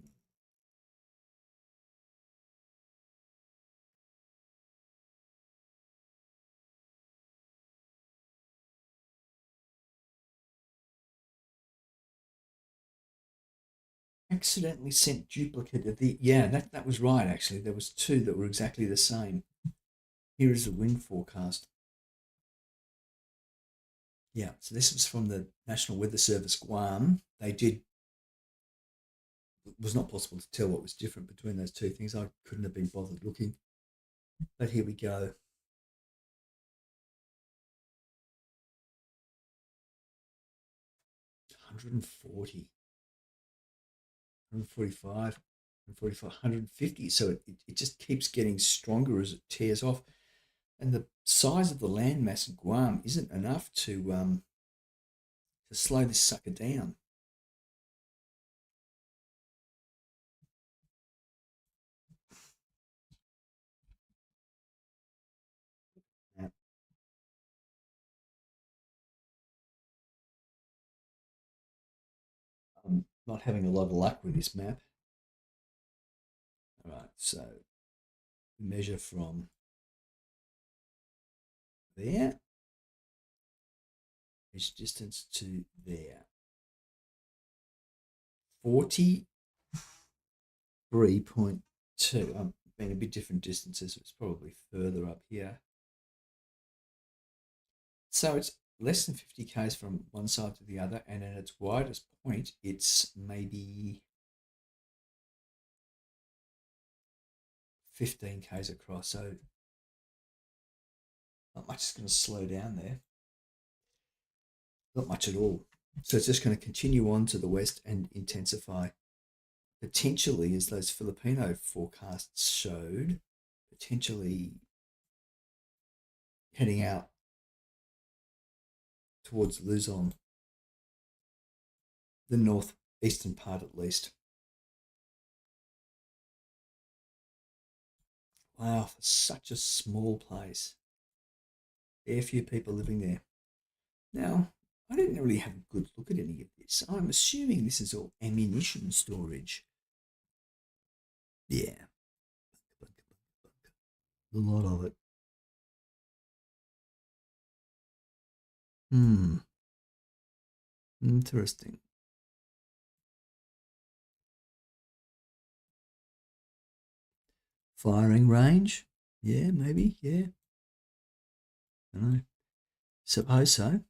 Accidentally sent duplicate of the, yeah, that was right actually. There was two that were exactly the same. Here is the wind forecast. Yeah, so this was from the National Weather Service Guam. It was not possible to tell what was different between those two things. I couldn't have been bothered looking. But here we go. 140, 145, 145, 150. So it just keeps getting stronger as it tears off. And the size of the landmass in Guam isn't enough to slow this sucker down. Yeah. I'm not having a lot of luck with this map. All right, so measure from there, each distance to there. 43.2. I'm being a bit different distances, so it's probably further up here. So it's less than 50 k's from one side to the other, and at its widest point, it's maybe 15 k's across. So not much is going to slow down there. Not much at all. So it's just going to continue on to the west and intensify. Potentially, as those Filipino forecasts showed, potentially heading out towards Luzon, the northeastern part at least. Wow, for such a small place. Very few people living there. Now, I didn't really have a good look at any of this. I'm assuming this is all ammunition storage. Yeah. A lot of it. Interesting. Firing range? Yeah, maybe. Yeah. I don't know. Suppose so.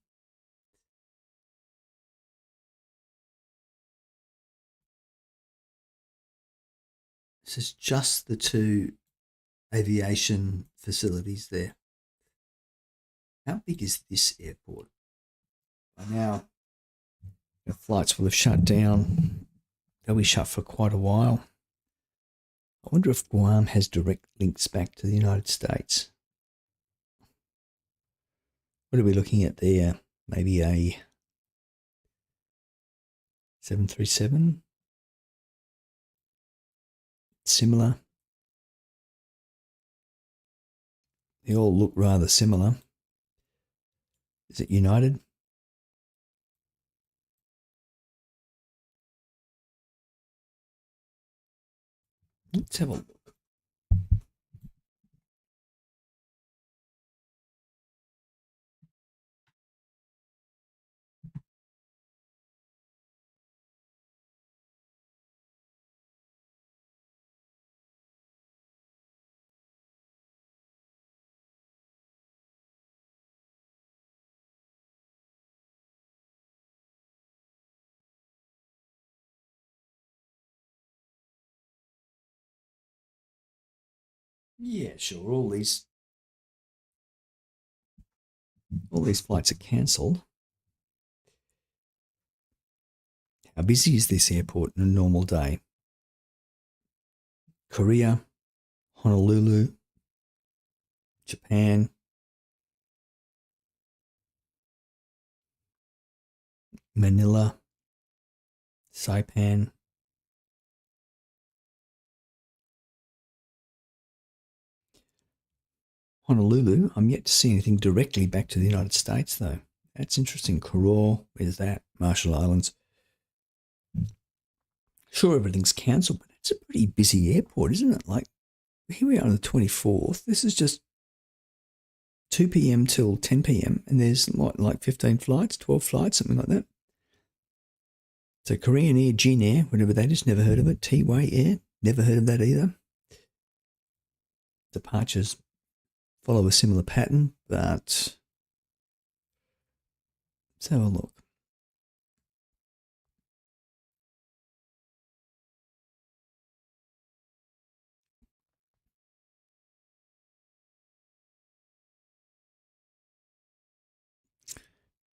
This is just the two aviation facilities there. How big is this airport? By now, the flights will have shut down. They'll be shut for quite a while. I wonder if Guam has direct links back to the United States. What are we looking at there? Maybe a 737? Similar. They all look rather similar. Is it United? Let's have a look. Yeah, sure. All these flights are cancelled. How busy is this airport on a normal day? Korea, Honolulu, Japan, Manila, Saipan. Honolulu, I'm yet to see anything directly back to the United States, though. That's interesting. Koror, where's that? Marshall Islands. Sure, everything's cancelled, but it's a pretty busy airport, isn't it? Like, here we are on the 24th. This is just 2 p.m. till 10 p.m. and there's what, like 15 flights, 12 flights, something like that. So Korean Air, Jin Air, whatever that is, never heard of it. T-Way Air, never heard of that either. Departures follow a similar pattern, but let's have a look.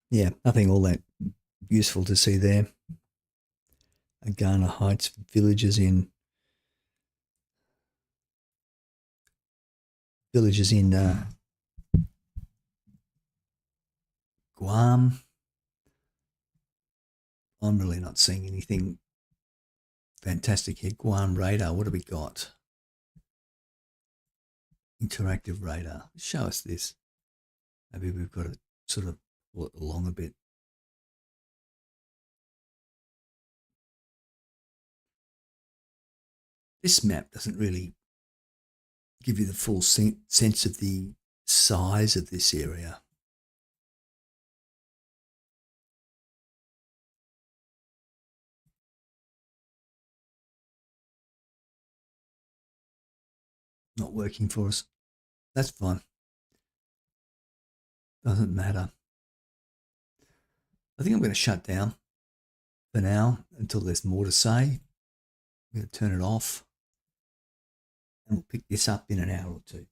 Yeah, nothing all that useful to see there. Agana Heights villages in Guam. I'm really not seeing anything fantastic here. Guam radar, what do we got? Interactive radar. Show us this. Maybe we've got to sort of pull it along a bit. This map doesn't really give you the full sense of the size of this area. Not working for us. That's fine. Doesn't matter. I think I'm going to shut down for now until there's more to say. I'm going to turn it off and we'll pick this up in an hour or two.